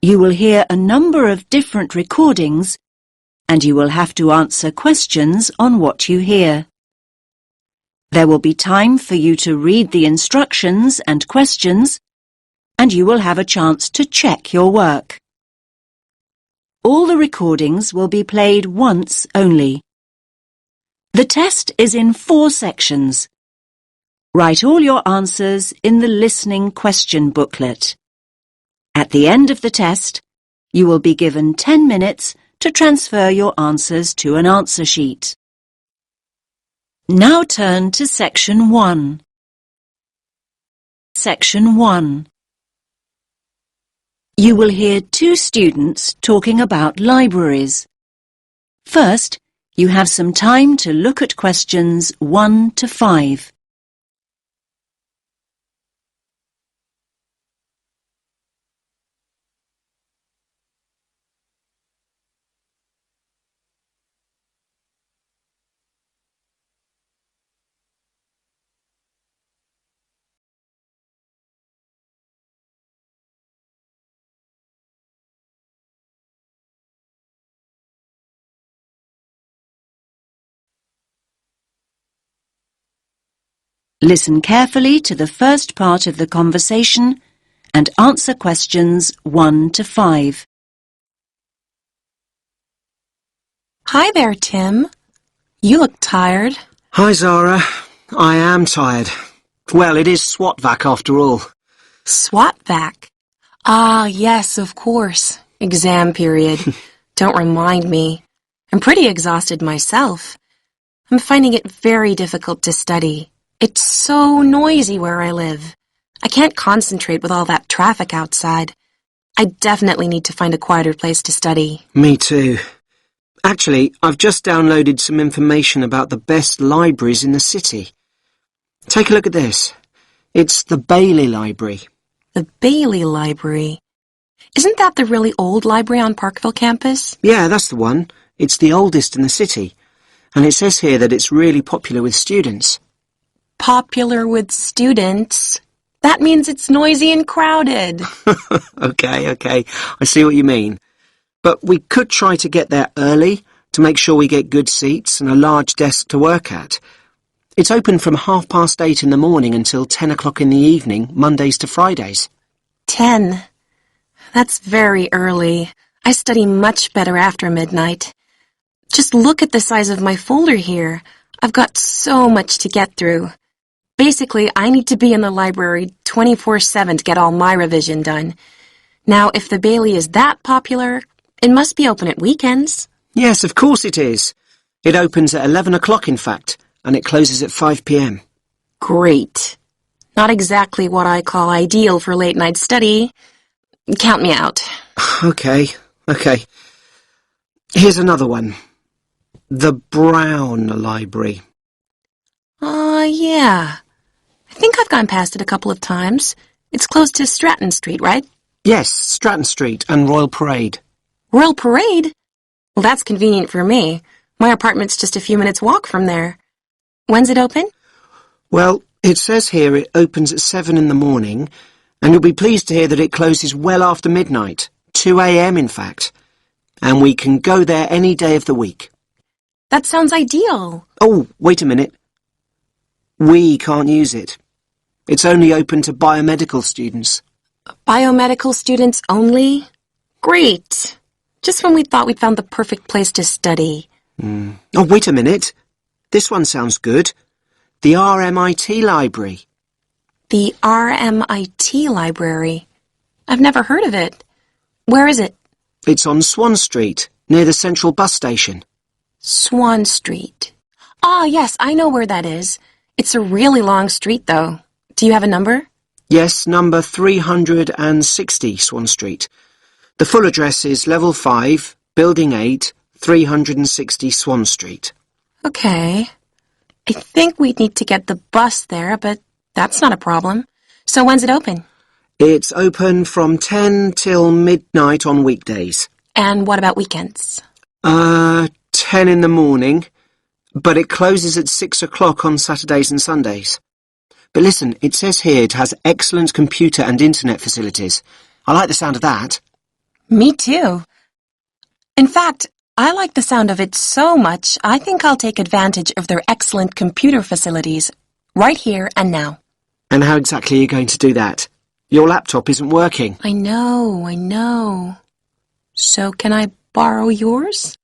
You will hear a number of different recordings, and you will have to answer questions on what you hear. There will be time for you to read the instructions and questions, and you will have a chance to check your work. All the recordings will be played once only. The test is in 4 sections. Write all your answers in the listening question booklet. At the end of the test, you will be given 10 minutes to transfer your answers to an answer sheet. Now turn to Section 1. Section 1. You will hear 2 students talking about libraries. First, you have some time to look at questions 1 to 5. Listen carefully to the first part of the conversation and answer questions 1 to 5. Hi there, Tim. You look tired. Hi, Zara. I am tired. Well, it is SWAT-vac after all. SWAT-vac? Ah, yes, of course. Exam period. Don't remind me. I'm pretty exhausted myself. I'm finding it very difficult to study. It's so noisy where I live. I can't concentrate with all that traffic outside. I definitely need to find a quieter place to study. Me too. Actually, I've just downloaded some information about the best libraries in the city. Take a look at this. It's the Bailey Library. The Bailey Library? Isn't that the really old library on Parkville campus? Yeah, that's the one. It's the oldest in the city. And it says here that it's really popular with students. Popular with students? That means it's noisy and crowded. Okay. I see what you mean. But we could try to get there early to make sure we get good seats and a large desk to work at. It's open from 8:30 in the morning until 10 o'clock in the evening, Mondays to Fridays. 10. That's very early. I study much better after midnight. Just look at the size of my folder here. I've got so much to get through. Basically, I need to be in the library 24/7 to get all my revision done. Now, if the Bailey is that popular, it must be open at weekends. Yes, of course it is. It opens at 11 o'clock, in fact, and it closes at 5 p.m. Great. Not exactly what I call ideal for late-night study. Count me out. Okay. Here's another one. The Brown Library. Yeah. I think I've gone past it a couple of times. It's close to Stratton Street, right? Yes, Stratton Street and Royal Parade. Royal Parade? Well, that's convenient for me. My apartment's just a few minutes' walk from there. When's it open? Well, it says here it opens at 7 in the morning, and you'll be pleased to hear that it closes well after midnight, 2 a.m. in fact. And we can go there any day of the week. That sounds ideal. Oh, wait a minute. We can't use it. It's only open to biomedical students. Biomedical students only? Great. Just when we thought we'd found the perfect place to study. Oh, wait a minute. This one sounds good. The RMIT Library. The RMIT Library? I've never heard of it. Where is it? It's on Swan Street, near the Central Bus Station. Swan Street. Ah, yes, I know where that is. It's a really long street, though. Do you have a number? Yes, number 360 Swan Street. The full address is Level 5, Building 8, 360 Swan Street. Okay. I think we'd need to get the bus there, but that's not a problem. So when's it open? It's open from 10 till midnight on weekdays. And what about weekends? 10 in the morning, but it closes at 6 o'clock on Saturdays and Sundays. But listen, it says here it has excellent computer and internet facilities. I like the sound of that. Me too. In fact, I like the sound of it so much, I think I'll take advantage of their excellent computer facilities right here and now. And how exactly are you going to do that? Your laptop isn't working. I know. So can I borrow yours?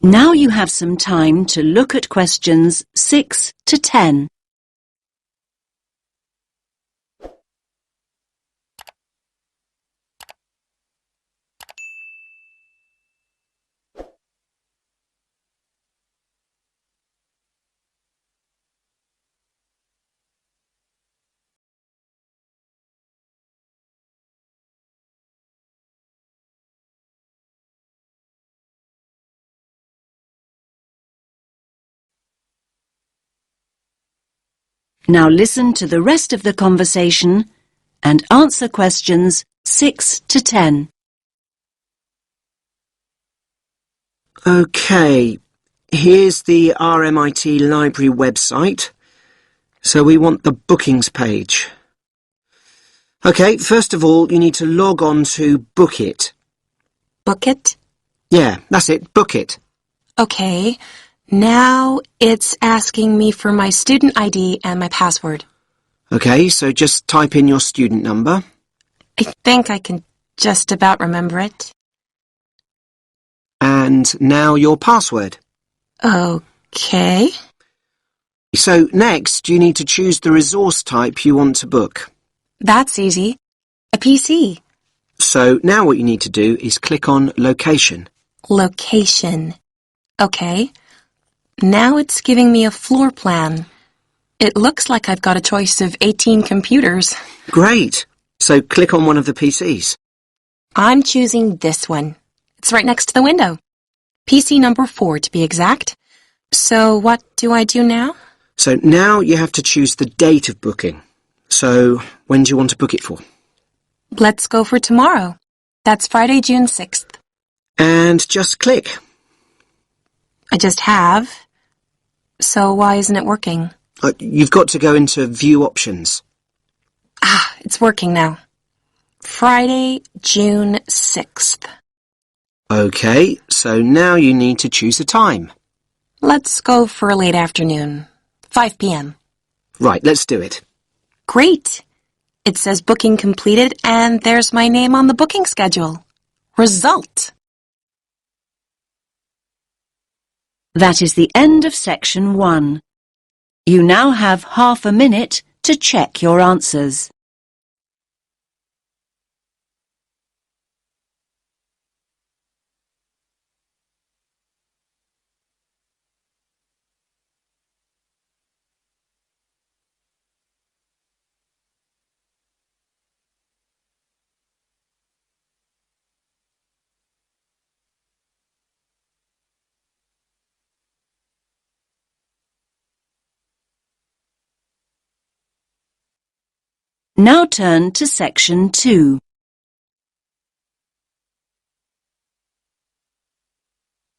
Now you have some time to look at questions 6 to 10. Now listen to the rest of the conversation and answer questions 6 to 10. OK, here's the RMIT Library website. So we want the bookings page. OK, first of all, you need to log on to Book It. Book it? Yeah, that's it, Book It. Okay. Now it's asking me for my student ID and my password. OK, so just type in your student number. I think I can just about remember it. And now your password. Okay. So next, you need to choose the resource type you want to book. That's easy. A PC. So now what you need to do is click on Location. Location. Okay. Now it's giving me a floor plan. It looks like I've got a choice of 18 computers. Great! So click on one of the PCs. I'm choosing this one. It's right next to the window. PC number 4 to be exact. So what do I do now? So now you have to choose the date of booking. So when do you want to book it for? Let's go for tomorrow. That's Friday, June 6th. And just click. I just have. So why isn't it working? You've got to go into View Options. Ah, it's working now. Friday, June 6th. OK, so now you need to choose a time. Let's go for a late afternoon. 5 p.m. Right, let's do it. Great! It says booking completed and there's my name on the booking schedule. Result! That is the end of section 1. You now have half a minute to check your answers. Now turn to section 2.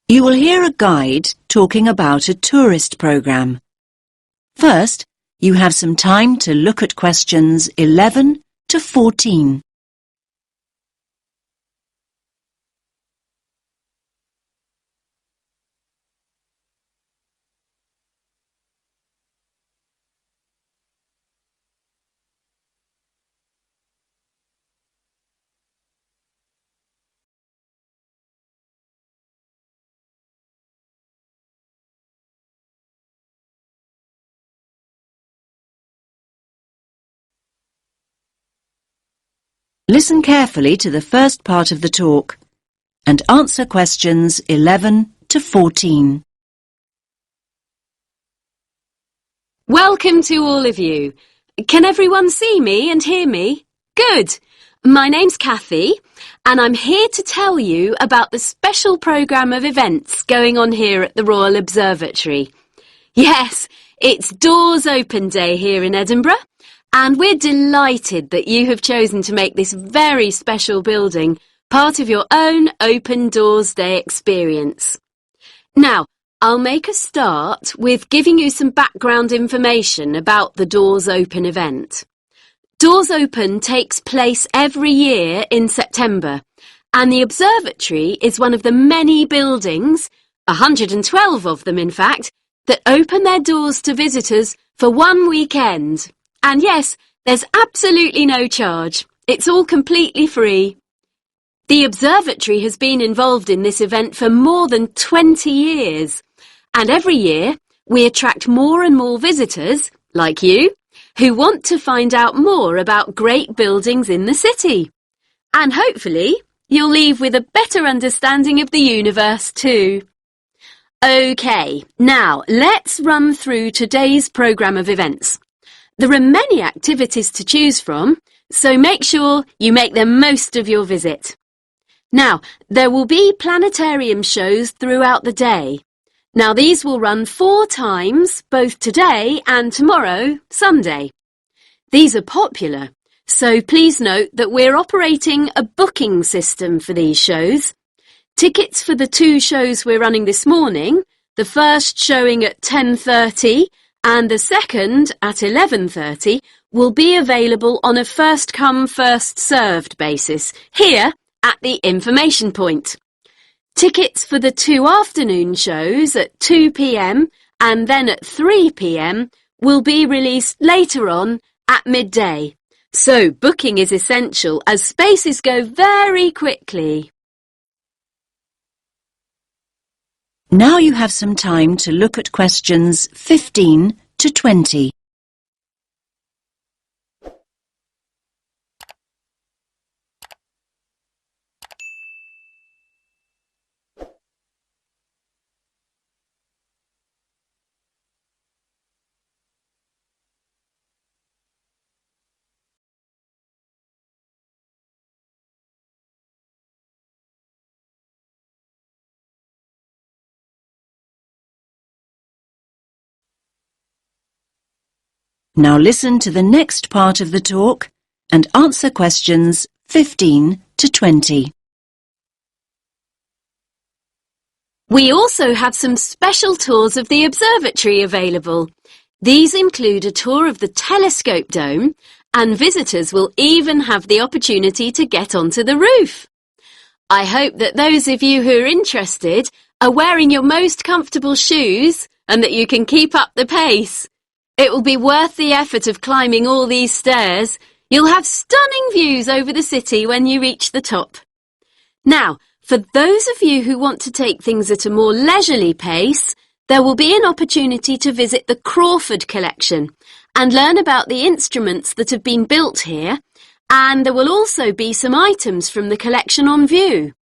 You will hear a guide talking about a tourist program. First, you have some time to look at questions 11 to 14. Listen carefully to the first part of the talk and answer questions 11 to 14. Welcome to all of you. Can everyone see me and hear me? Good. My name's Kathy, and I'm here to tell you about the special programme of events going on here at the Royal Observatory. Yes, it's Doors Open Day here in Edinburgh, and we're delighted that you have chosen to make this very special building part of your own Open Doors Day experience. Now, I'll make a start with giving you some background information about the Doors Open event. Doors Open takes place every year in September, and the observatory is one of the many buildings, 112 of them in fact, that open their doors to visitors for one weekend. And yes, there's absolutely no charge. It's all completely free. The observatory has been involved in this event for more than 20 years, and every year we attract more and more visitors, like you, who want to find out more about great buildings in the city. And hopefully, you'll leave with a better understanding of the universe too. OK, now let's run through today's programme of events. There are many activities to choose from, so make sure you make the most of your visit. Now, there will be planetarium shows throughout the day. Now, these will run 4 times, both today and tomorrow, Sunday. These are popular, so please note that we're operating a booking system for these shows. Tickets for the 2 shows we're running this morning, the first showing at 10:30 and the second at 11:30, will be available on a first-come, first-served basis here at the information point. Tickets for the 2 afternoon shows at 2 p.m. and then at 3 p.m. will be released later on at midday. So booking is essential as spaces go very quickly. Now you have some time to look at questions 15 to 20. Now listen to the next part of the talk and answer questions 15 to 20. We also have some special tours of the observatory available. These include a tour of the telescope dome, and visitors will even have the opportunity to get onto the roof. I hope that those of you who are interested are wearing your most comfortable shoes and that you can keep up the pace. It will be worth the effort of climbing all these stairs. You'll have stunning views over the city when you reach the top. Now, for those of you who want to take things at a more leisurely pace, there will be an opportunity to visit the Crawford collection and learn about the instruments that have been built here, and there will also be some items from the collection on view.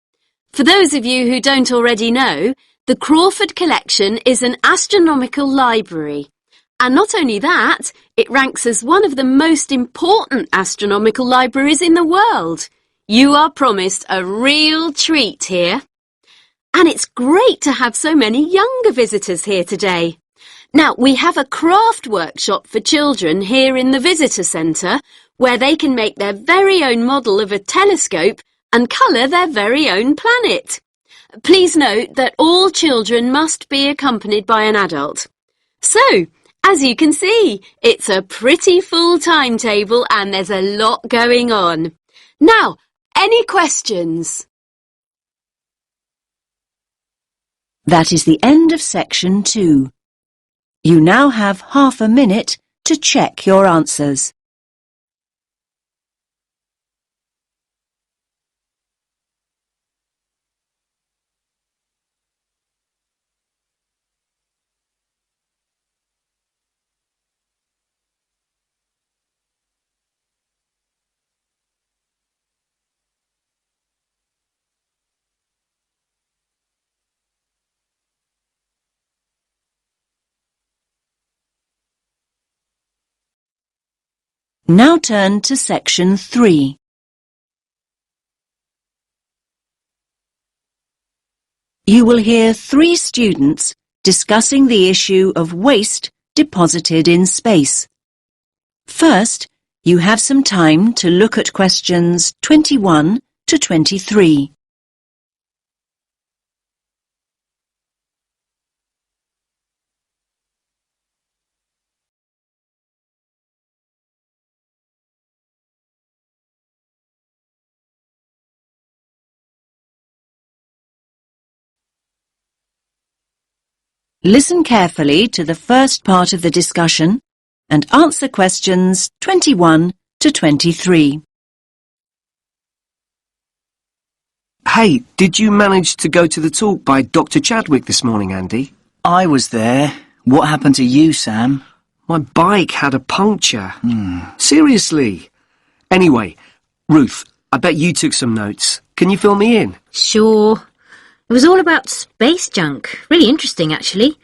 For those of you who don't already know, the Crawford collection is an astronomical library. And not only that, it ranks as one of the most important astronomical libraries in the world. You are promised a real treat here. And it's great to have so many younger visitors here today. Now, we have a craft workshop for children here in the visitor centre where they can make their very own model of a telescope and colour their very own planet. Please note that all children must be accompanied by an adult. So, as you can see, it's a pretty full timetable and there's a lot going on. Now, any questions? That is the end of section 2. You now have half a minute to check your answers. Now turn to section 3. You will hear 3 students discussing the issue of waste deposited in space. First, you have some time to look at questions 21 to 23. Listen carefully to the first part of the discussion and answer questions 21 to 23. Hey, did you manage to go to the talk by Dr. Chadwick this morning, Andy? I was there. What happened to you, Sam? My bike had a puncture. Seriously. Anyway, Ruth, I bet you took some notes. Can you fill me in? Sure. It was all about space junk. Really interesting, actually.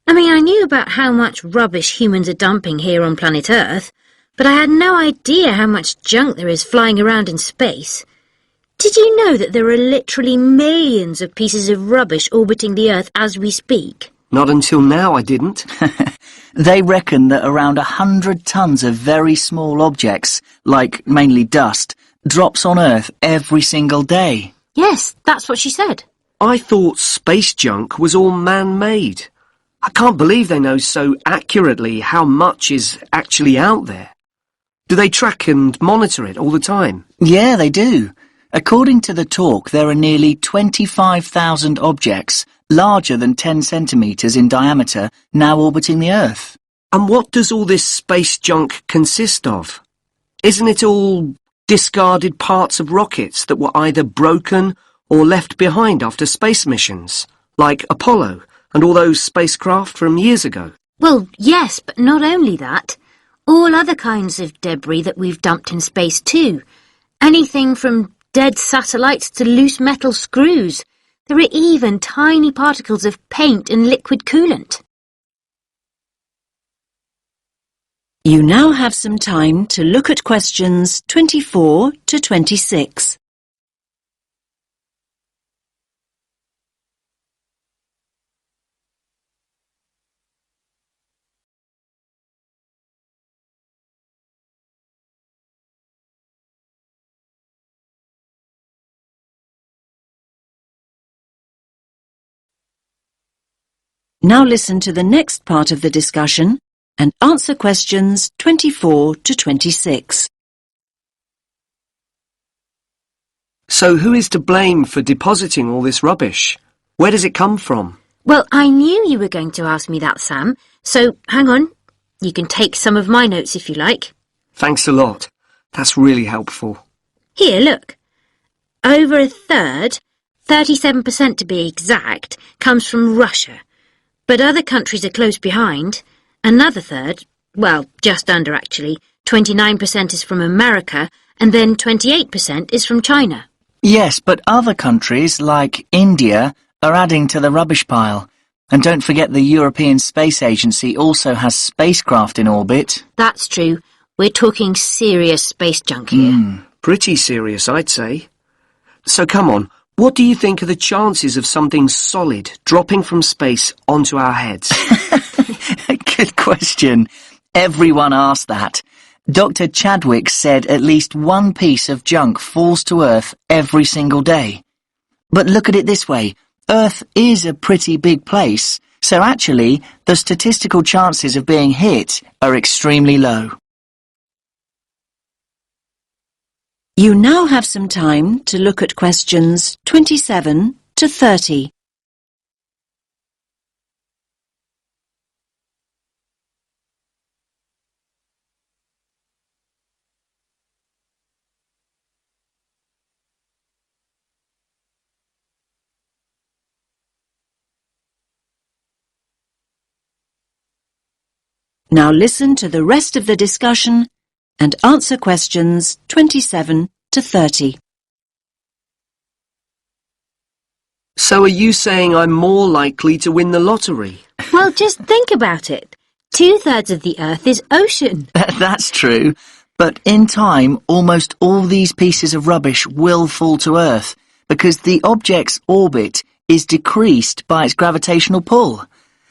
I mean, I knew about how much rubbish humans are dumping here on planet Earth, but I had no idea how much junk there is flying around in space. Did you know that there are literally millions of pieces of rubbish orbiting the Earth as we speak? Not until now, I didn't. They reckon that around 100 tons of very small objects, like mainly dust, drops on Earth every single day. Yes, that's what she said. I thought space junk was all man-made. I can't believe they know so accurately how much is actually out there. Do they track and monitor it all the time? Yeah, they do. According to the talk, there are nearly 25,000 objects, larger than 10 centimetres in diameter, now orbiting the Earth. And what does all this space junk consist of? Isn't it all discarded parts of rockets that were either broken or left behind after space missions, like Apollo and all those spacecraft from years ago? Well, yes, but not only that. All other kinds of debris that we've dumped in space too. Anything from dead satellites to loose metal screws. There are even tiny particles of paint and liquid coolant. You now have some time to look at questions 24 to 26. Now listen to the next part of the discussion and answer questions 24 to 26. So who is to blame for depositing all this rubbish? Where does it come from? Well, I knew you were going to ask me that, Sam. So, hang on. You can take some of my notes if you like. Thanks a lot. That's really helpful. Here, look. Over a third, 37% to be exact, comes from Russia. But other countries are close behind. Another third, well, just under actually, 29% is from America, and then 28% is from China. Yes, but other countries, like India, are adding to the rubbish pile. And don't forget the European Space Agency also has spacecraft in orbit. That's true. We're talking serious space junk here. Pretty serious, I'd say. So come on, what do you think are the chances of something solid dropping from space onto our heads? Good question. Everyone asked that. Dr. Chadwick said at least one piece of junk falls to Earth every single day. But look at it this way. Earth is a pretty big place, so actually the statistical chances of being hit are extremely low. You now have some time to look at questions 27 to 30. Now listen to the rest of the discussion and answer questions 27 to 30. So are you saying I'm more likely to win the lottery? Well, just think about it. 2/3 of the Earth is ocean. That's true. But in time, almost all these pieces of rubbish will fall to Earth because the object's orbit is decreased by its gravitational pull.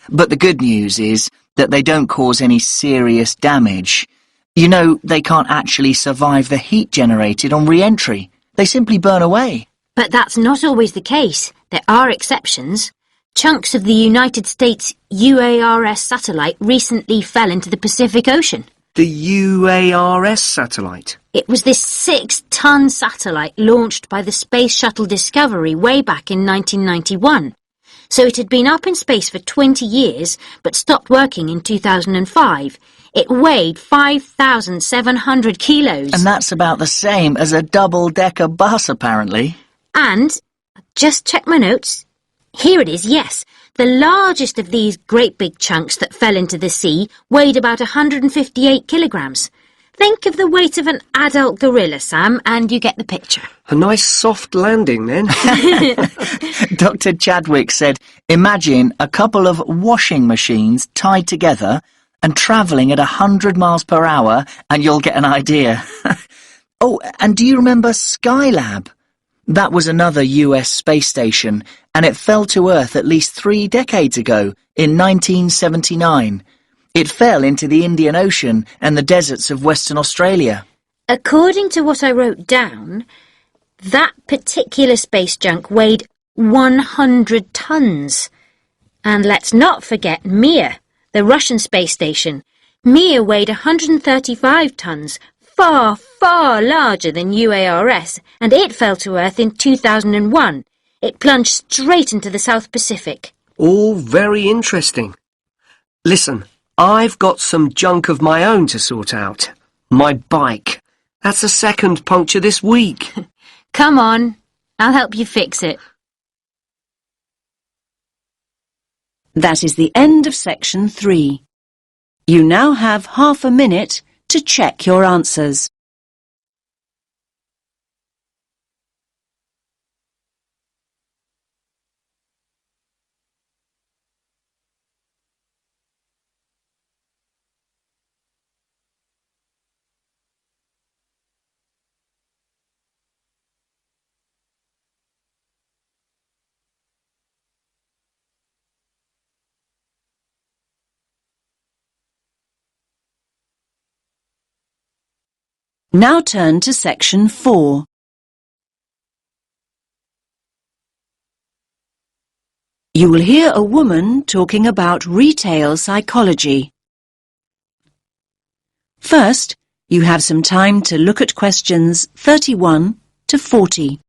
But the good news is that they don't cause any serious damage. You know, they can't actually survive the heat generated on re-entry. They simply burn away. But that's not always the case. There are exceptions. Chunks of the United States UARS satellite recently fell into the Pacific Ocean. The UARS satellite? It was this 6-ton satellite launched by the Space Shuttle Discovery way back in 1991. So it had been up in space for 20 years, but stopped working in 2005. It weighed 5,700 kilos. And that's about the same as a double-decker bus, apparently. And, just check my notes. Here it is, yes. The largest of these great big chunks that fell into the sea weighed about 158 kilograms. Think of the weight of an adult gorilla, Sam, and you get the picture. A nice soft landing, then. Dr. Chadwick said, imagine a couple of washing machines tied together and travelling at 100 miles per hour, and you'll get an idea. Oh, and do you remember Skylab? That was another US space station, and it fell to Earth at least 3 decades ago, in 1979. It fell into the Indian Ocean and the deserts of Western Australia. According to what I wrote down, that particular space junk weighed 100 tons. And let's not forget Mir, the Russian space station. Mir weighed 135 tons, far, far larger than UARS, and it fell to Earth in 2001. It plunged straight into the South Pacific. All very interesting. Listen, I've got some junk of my own to sort out. My bike. That's the second puncture this week. Come on, I'll help you fix it. That is the end of section 3. You now have half a minute to check your answers. Now turn to section 4. You will hear a woman talking about retail psychology. First, you have some time to look at questions 31 to 40.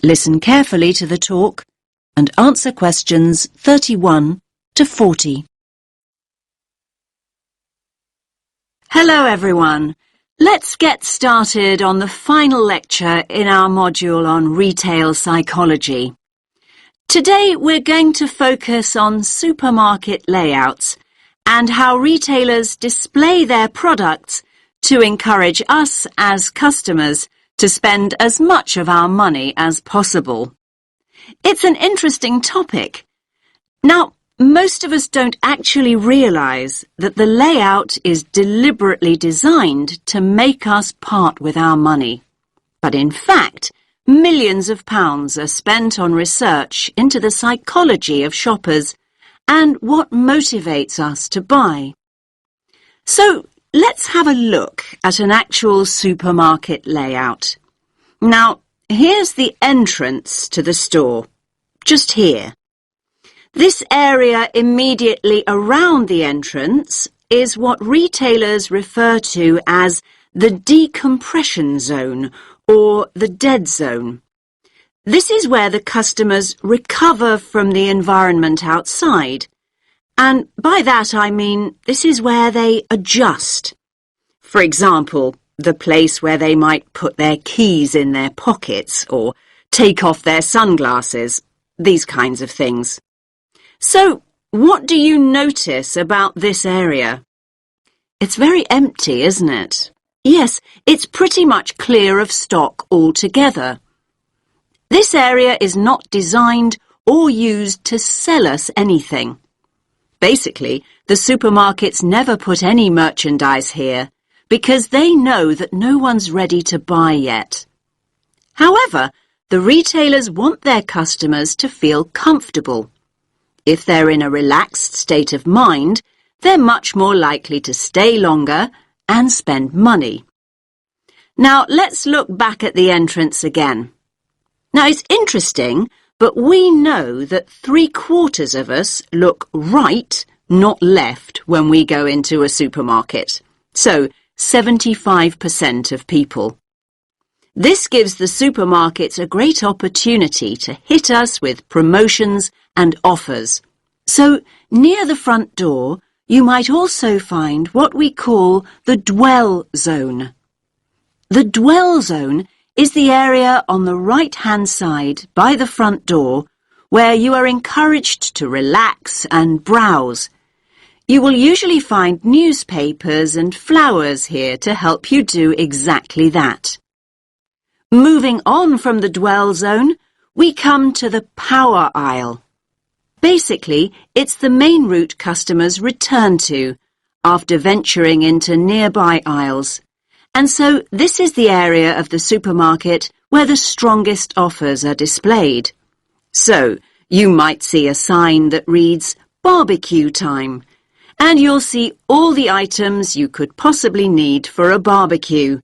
Listen carefully to the talk and answer questions 31 to 40. Hello everyone. Let's get started on the final lecture in our module on retail psychology. Today we're going to focus on supermarket layouts and how retailers display their products to encourage us as customers to spend as much of our money as possible. It's an interesting topic. Now, most of us don't actually realise that the layout is deliberately designed to make us part with our money. But in fact, millions of pounds are spent on research into the psychology of shoppers and what motivates us to buy. So, let's have a look at an actual supermarket layout. Now, here's the entrance to the store, just here. This area immediately around the entrance is what retailers refer to as the decompression zone or the dead zone. This is where the customers recover from the environment outside. And by that I mean this is where they adjust. For example, the place where they might put their keys in their pockets or take off their sunglasses. these kinds of things. So, what do you notice about this area? It's very empty, isn't it? Yes, it's pretty much clear of stock altogether. This area is not designed or used to sell us anything. Basically, the supermarkets never put any merchandise here because they know that no one's ready to buy yet. However, the retailers want their customers to feel comfortable. If they're in a relaxed state of mind, they're much more likely to stay longer and spend money. Now, let's look back at the entrance again. Now, it's interesting, but we know that 3/4 of us look right, not left, when we go into a supermarket. So, 75% of people. This gives the supermarkets a great opportunity to hit us with promotions and offers. So, near the front door, you might also find what we call the dwell zone. The dwell zone is the area on the right-hand side by the front door where you are encouraged to relax and browse. You will usually find newspapers and flowers here to help you do exactly that. Moving on from the dwell zone, we come to the power aisle. Basically, it's the main route customers return to after venturing into nearby aisles. And so this is the area of the supermarket where the strongest offers are displayed. So you might see a sign that reads barbecue time, and you'll see all the items you could possibly need for a barbecue.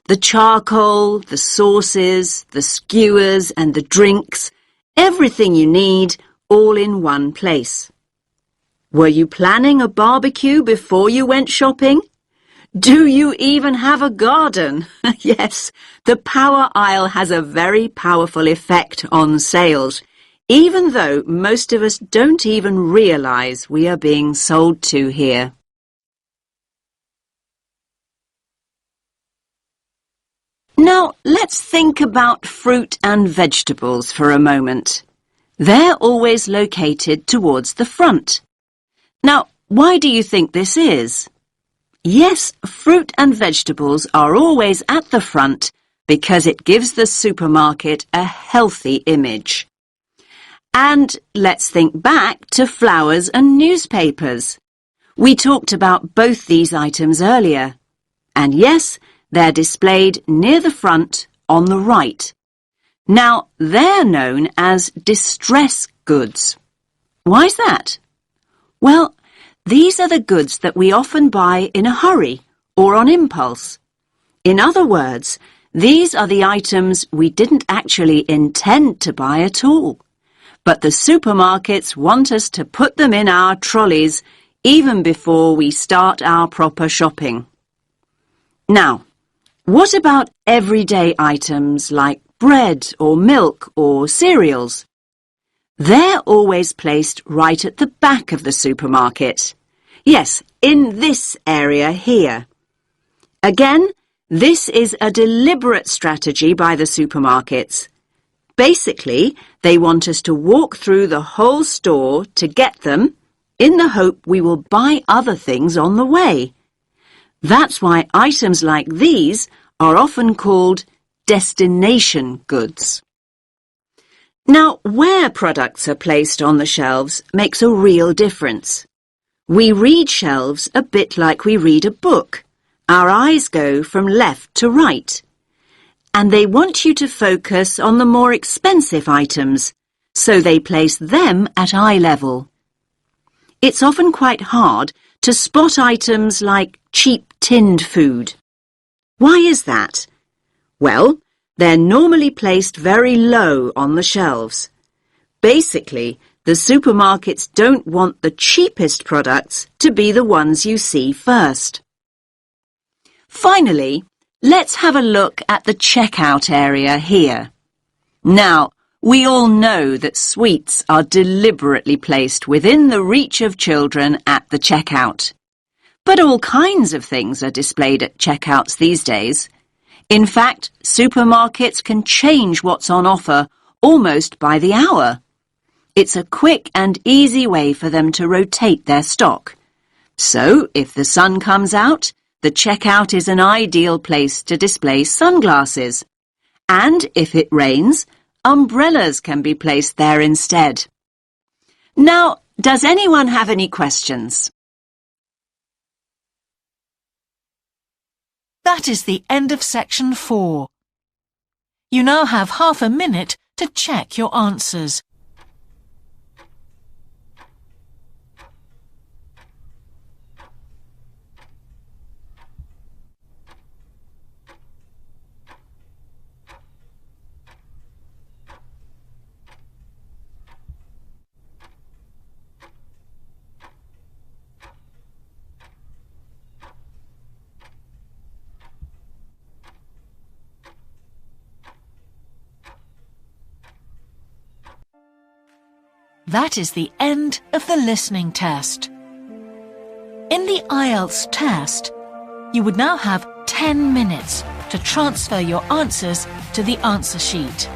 The charcoal, the sauces, the skewers and the drinks, everything you need, all in one place. Were you planning a barbecue before you went shopping? Do you even have a garden? Yes, the power aisle has a very powerful effect on sales, even though most of us don't even realize we are being sold to here. Now, let's think about fruit and vegetables for a moment. They're always located towards the front. Now, why do you think this is? Yes, fruit and vegetables are always at the front because it gives the supermarket a healthy image. And let's think back to flowers and newspapers. We talked about both these items earlier. And yes, they're displayed near the front on the right. Now, they're known as distress goods. Why's that? Well, these are the goods that we often buy in a hurry or on impulse. In other words, these are the items we didn't actually intend to buy at all. But the supermarkets want us to put them in our trolleys even before we start our proper shopping. Now, what about everyday items like bread or milk or cereals? They're always placed right at the back of the supermarket. Yes, in this area here. Again, this is a deliberate strategy by the supermarkets. Basically, they want us to walk through the whole store to get them in the hope we will buy other things on the way. That's why items like these are often called destination goods. Now, where products are placed on the shelves makes a real difference. We read shelves a bit like we read a book. Our eyes go from left to right. And they want you to focus on the more expensive items, so they place them at eye level. It's often quite hard to spot items like cheap tinned food. Why is that? Well, they're normally placed very low on the shelves. Basically, the supermarkets don't want the cheapest products to be the ones you see first. Finally, let's have a look at the checkout area here. Now, we all know that sweets are deliberately placed within the reach of children at the checkout. But all kinds of things are displayed at checkouts these days. In fact, supermarkets can change what's on offer almost by the hour. It's a quick and easy way for them to rotate their stock. So, if the sun comes out, the checkout is an ideal place to display sunglasses. And if it rains, umbrellas can be placed there instead. Now, does anyone have any questions? That is the end of section 4. You now have half a minute to check your answers. That is the end of the listening test. In the IELTS test, you would now have 10 minutes to transfer your answers to the answer sheet.